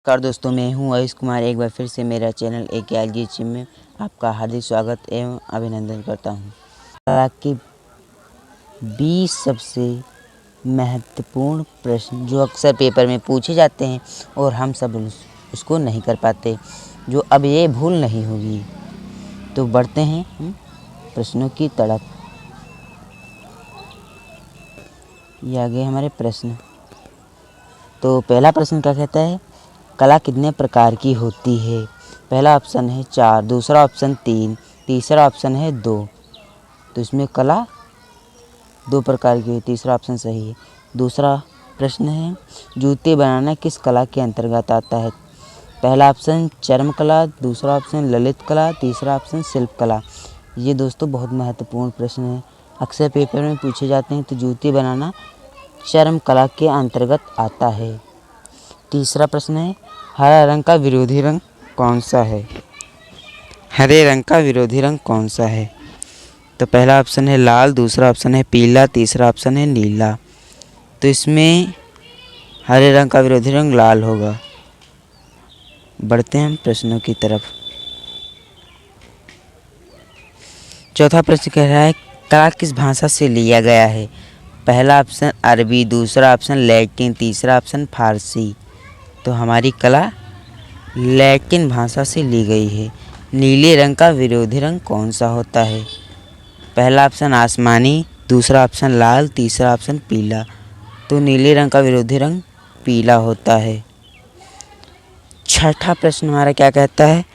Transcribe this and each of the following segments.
नमस्कार दोस्तों, मैं हूं आयुष कुमार। एक बार फिर से मेरा चैनल AKLG में आपका हार्दिक स्वागत एवं अभिनंदन करता हूं। कला के 20 सबसे महत्वपूर्ण प्रश्न जो अक्सर पेपर में पूछे जाते हैं और हम सब उसको नहीं कर पाते, जो अब ये भूल नहीं होगी। तो बढ़ते हैं प्रश्नों की तरफ। ये आगे हमारे प्रश्न। तो पहला प्रश्न क्या कहता है, कला कितने प्रकार की होती है? पहला ऑप्शन है 4, दूसरा ऑप्शन 3, तीसरा ऑप्शन है 2। तो इसमें कला 2 प्रकार की है, तीसरा ऑप्शन सही है। दूसरा प्रश्न है, जूते बनाना किस कला के अंतर्गत आता है? पहला ऑप्शन चर्म कला, दूसरा ऑप्शन ललित कला, तीसरा ऑप्शन शिल्प कला। ये दोस्तों बहुत महत्वपूर्ण प्रश्न है, अक्सर पेपर में पूछे जाते हैं। तो जूते बनाना चर्म कला के अंतर्गत आता है। तीसरा प्रश्न है, हरा रंग का विरोधी रंग कौन सा है? हरे रंग का विरोधी रंग कौन सा है? तो पहला ऑप्शन है लाल, दूसरा ऑप्शन है पीला, तीसरा ऑप्शन है नीला। तो इसमें हरे रंग का विरोधी रंग लाल होगा। बढ़ते हैं हम प्रश्नों की तरफ। चौथा प्रश्न कह रहा है, कला किस भाषा से लिया गया है? पहला ऑप्शन अरबी, दूसरा ऑप्शन लैटिन, तीसरा ऑप्शन फारसी। तो हमारी कला लैटिन भाषा से ली गई है। नीले रंग का विरोधी रंग कौन सा होता है? पहला ऑप्शन आसमानी, दूसरा ऑप्शन लाल, तीसरा ऑप्शन पीला। तो नीले रंग का विरोधी रंग पीला होता है। छठा प्रश्न हमारा क्या कहता है,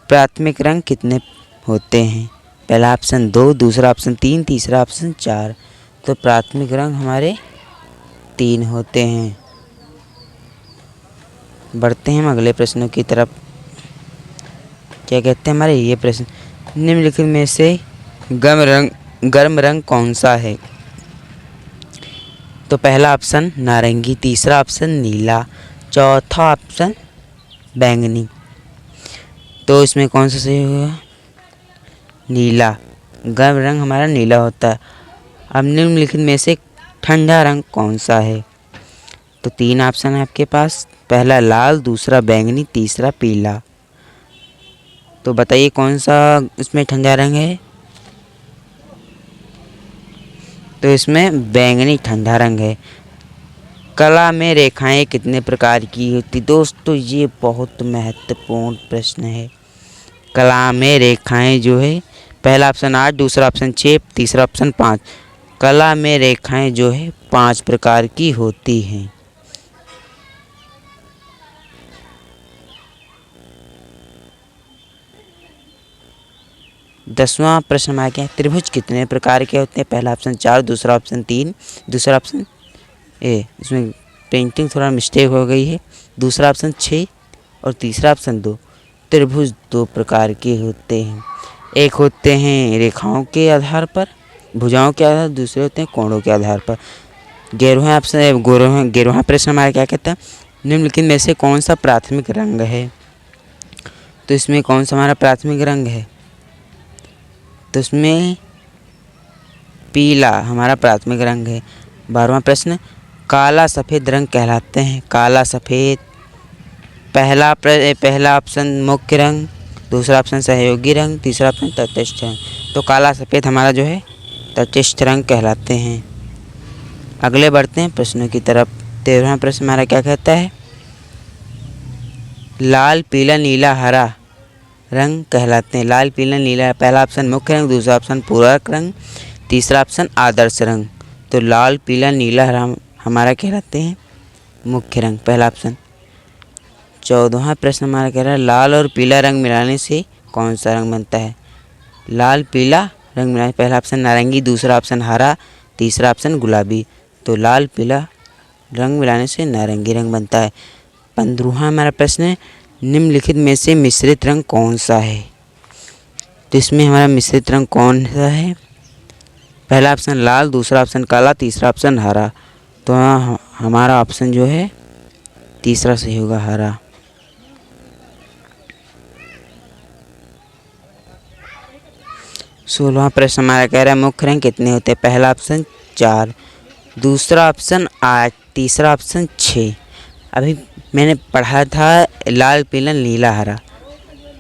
प्राथमिक रंग कितने होते हैं? पहला ऑप्शन 2, दूसरा ऑप्शन 3, तीसरा ऑप्शन 4। तो प्राथमिक रंग हमारे 3 होते हैं। बढ़ते हैं हम अगले प्रश्नों की तरफ। क्या कहते हैं हमारे ये प्रश्न, निम्नलिखित में से गर्म रंग कौन सा है? तो पहला ऑप्शन नारंगी, तीसरा ऑप्शन नीला, चौथा ऑप्शन बैंगनी। तो इसमें कौन सा सही होगा? नीला। गर्म रंग हमारा नीला होता है। अब निम्नलिखित में से ठंडा रंग कौन सा है? तो 3 ऑप्शन है आपके पास, पहला लाल, दूसरा बैंगनी, तीसरा पीला। तो बताइए कौन सा इसमें ठंडा रंग है? तो इसमें बैंगनी ठंडा रंग है। कला में रेखाएं कितने प्रकार की होती? दोस्तों ये बहुत महत्वपूर्ण प्रश्न है। कला में रेखाएं जो है, पहला ऑप्शन 8, दूसरा ऑप्शन 6, तीसरा ऑप्शन 5। कला में रेखाएं जो है 5 प्रकार की होती हैं। दसवां प्रश्न आ गया, त्रिभुज कितने प्रकार के होते हैं? पहला ऑप्शन 4, दूसरा ऑप्शन 3, दूसरा ऑप्शन इसमें पेंटिंग थोड़ा मिस्टेक हो गई है, दूसरा ऑप्शन 6 और तीसरा ऑप्शन 2। त्रिभुज 2 प्रकार के होते हैं। एक होते हैं रेखाओं के आधार पर, भुजाओं के आधार, दूसरे होते हैं कोणों के आधार पर। 11वां प्रश्न हमारा क्या कहता है, निम्नलिखित में से कौन सा प्राथमिक रंग है? तो इसमें कौन सा हमारा प्राथमिक रंग है? तो इसमें पीला हमारा प्राथमिक रंग है। 12वां प्रश्न, काला सफ़ेद रंग कहलाते हैं। काला सफ़ेद, पहला ऑप्शन मुख्य रंग, दूसरा ऑप्शन सहयोगी रंग, तीसरा ऑप्शन तटस्थ रंग। तो काला सफ़ेद हमारा जो है तटस्थ रंग कहलाते हैं। अगले बढ़ते हैं प्रश्नों की तरफ। 13वां प्रश्न हमारा क्या कहता है, लाल पीला नीला हरा रंग कहलाते हैं। लाल पीला नीला, पहला ऑप्शन मुख्य रंग, दूसरा ऑप्शन पूरक रंग, तीसरा ऑप्शन आदर्श रंग। तो लाल पीला नीला हरा हमारा कहलाते हैं मुख्य रंग, पहला ऑप्शन। 14वां प्रश्न हमारा कह रहा है, लाल और पीला रंग मिलाने से कौन सा रंग बनता है? लाल पीला रंग मिलाने, पहला ऑप्शन नारंगी, दूसरा ऑप्शन हरा, तीसरा ऑप्शन गुलाबी। तो लाल पीला रंग मिलाने से नारंगी रंग बनता है। 15वां हमारा प्रश्न है, निम्नलिखित में से मिश्रित रंग कौन सा है? तो इसमें हमारा मिश्रित रंग कौन सा है? पहला ऑप्शन लाल, दूसरा ऑप्शन काला, तीसरा ऑप्शन हरा। तो हमारा ऑप्शन जो है तीसरा सही होगा, हरा। 16वां प्रश्न हमारा कह रहा है, मुख्य रंग कितने होते हैं? पहला ऑप्शन 4, दूसरा ऑप्शन 8, तीसरा ऑप्शन 6। अभी मैंने पढ़ा था लाल पीला नीला हरा।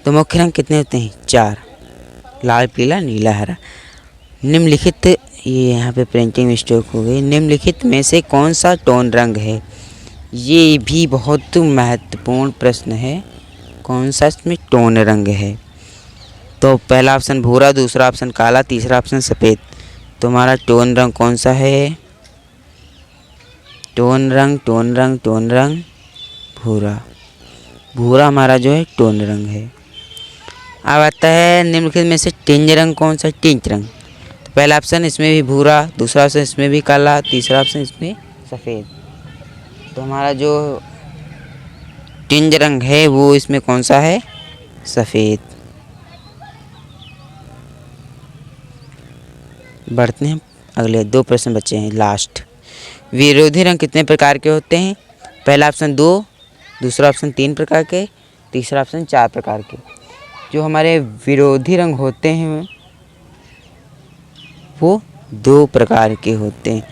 तो मुख्य रंग कितने होते हैं? 4। लाल पीला नीला हरा। निम्नलिखित, ये यहाँ पे प्रिंटिंग मिस्टेक हो गई। निम्नलिखित में से कौन सा टोन रंग है? ये भी बहुत महत्वपूर्ण प्रश्न है। कौन सा इसमें टोन रंग है? तो पहला ऑप्शन भूरा, दूसरा ऑप्शन काला, तीसरा ऑप्शन सफ़ेद। तो हमारा टोन रंग कौन सा है? टोन रंग भूरा। भूरा हमारा जो है टोन रंग है। अब आता है निम्नलिखित में से टिंज रंग कौन सा? टिंच रंग। तो पहला ऑप्शन इसमें भी भूरा, दूसरा ऑप्शन इसमें भी काला, तीसरा ऑप्शन इसमें सफ़ेद। तो हमारा जो टिंज रंग है वो इसमें कौन सा है? सफ़ेद। बढ़ते हैं, अगले 2 प्रश्न बचे हैं लास्ट। विरोधी रंग कितने प्रकार के होते हैं? पहला ऑप्शन 2, दूसरा ऑप्शन 3 प्रकार के, तीसरा ऑप्शन 4 प्रकार के। जो हमारे विरोधी रंग होते हैं वो 2 प्रकार के होते हैं।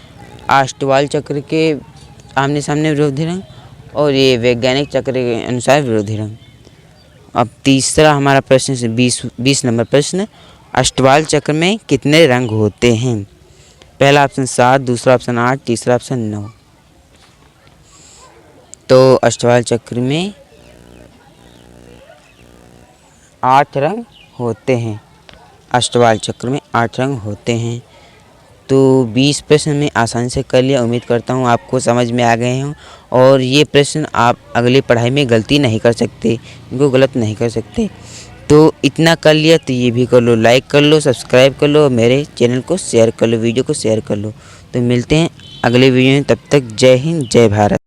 अष्टवाल चक्र के आमने सामने विरोधी रंग और ये वैज्ञानिक चक्र के अनुसार विरोधी रंग। अब तीसरा हमारा प्रश्न से 20 नंबर प्रश्न, अष्टवाल चक्र में कितने रंग होते हैं? पहला ऑप्शन 7, दूसरा ऑप्शन 8, तीसरा ऑप्शन 9। तो अष्टवाल चक्र में 8 रंग होते हैं। अष्टवाल चक्र में 8 रंग होते हैं। तो 20 प्रश्न में आसानी से कर लिया। उम्मीद करता हूँ आपको समझ में आ गए हों और ये प्रश्न आप अगली पढ़ाई में गलती नहीं कर सकते, इनको गलत नहीं कर सकते। तो इतना कर लिया तो ये भी कर लो, लाइक कर लो, सब्सक्राइब कर लो, मेरे चैनल को शेयर कर लो, वीडियो को शेयर कर लो। तो मिलते हैं अगले वीडियो में, तब तक जय हिंद, जय भारत।